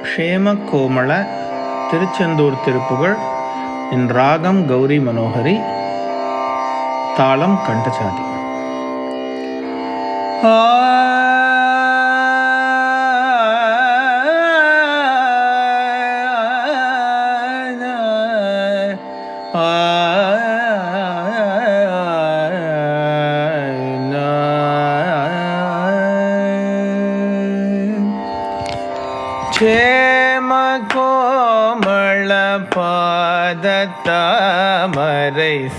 க்ஷேம கோமள திருச்செந்தூர் திருப்புகழ். என் ராகம் கௌரி மனோகரி, தாளம் கண்டசாதி. க்ஷேம கோமள பாதத்தாமரை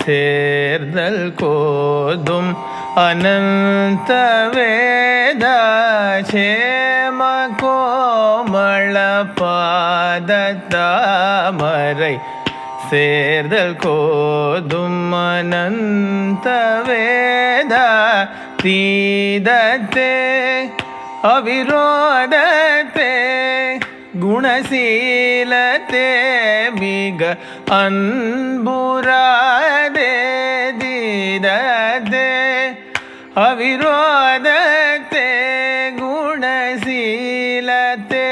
சேர்தல் கோதும் அனந்த வேத. க்ஷேம கோமள பாதத்தாமரை சேர்தல் கோதும் அனந்த வேத. தீதத்தே அவிரோதத்தே குணசீலத்தே மிக அன்புராதே. தீதத்தே அவிரோதத்தே குணசீலத்தே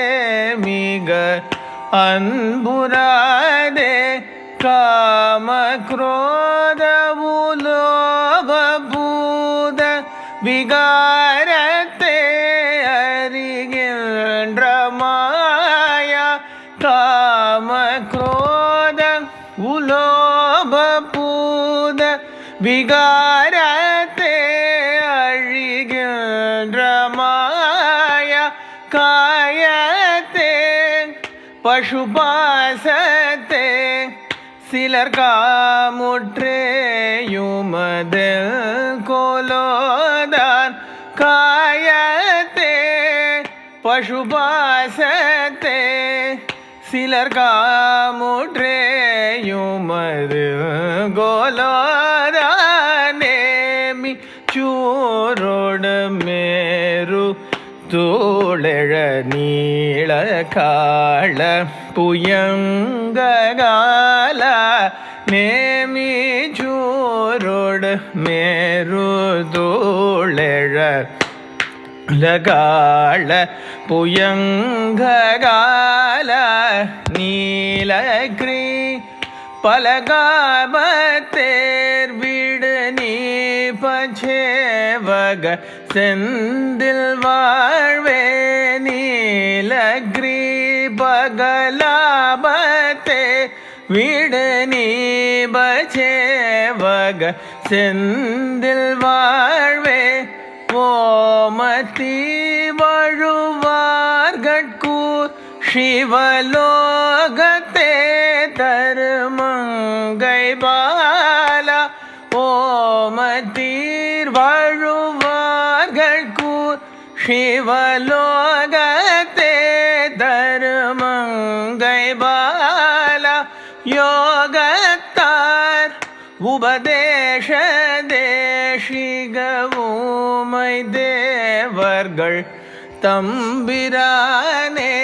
மிக அன்புராதே. காம குரோத உலோப பூத விகாரத்தே அறிகின்ற மாயா. காம குரோத உலோப பூத விகாரத்தே அழிகின்ற மாயா. காயத்தே பசுபாசத்தே சிலர் காமுற்றேயுமதில் கோலோதான். காயத்தே பசுபாசத்தே சிலர் காமுற்றேயுமதில் கோலோதான். நேமி சூரோடு மேரு தோளெழ நீள காள புயங்ககால. நேமி சூரோடு மேரு தோளெழ லகாள புயங்ககால. நீலகிரி பலகாமத்தேர் விடு நீ பச்சேவக செந்தில் வாழ்வே. நீலகிரி பகலாபத்தே விடு நீ பச்சேவக செந்தில் வாழ்வே. ஓமத்தி வழுவார்கட்கூர் சிவலோகத்தே தருமங்கை பாலா. ஓமத்தீர் வழுவார்கட்கூர் சிவலோகத்தே தருமங்கை பாலா. யோகத்தார் உபதேச தேசிக ஊமை தேவர்கள் தம்பிரானே.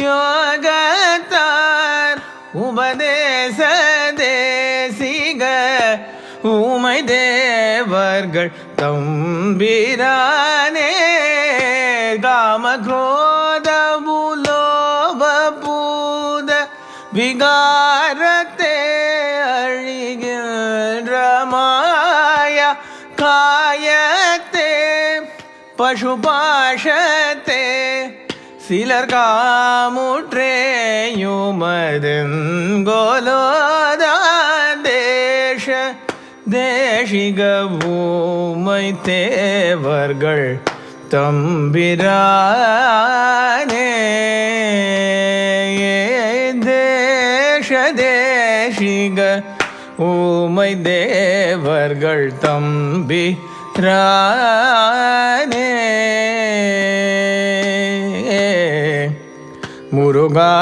யோகத்தார் உபதேச தேசிக ஊமை தேவர்கள் தம்பிரானே. காம குரோத உலோப பூத விகாரத்தே அழிகின்ற மாயா. காயத்தே பசுபாசத்தே சிலர் காமுற்றேயுமதில் கோலோதான். தேச தேசிக ஊமை தேவர்கள் தம்பிரானே. தேச தேசிக ஊமை தேவர்கள் தம்பிரானே. முருகா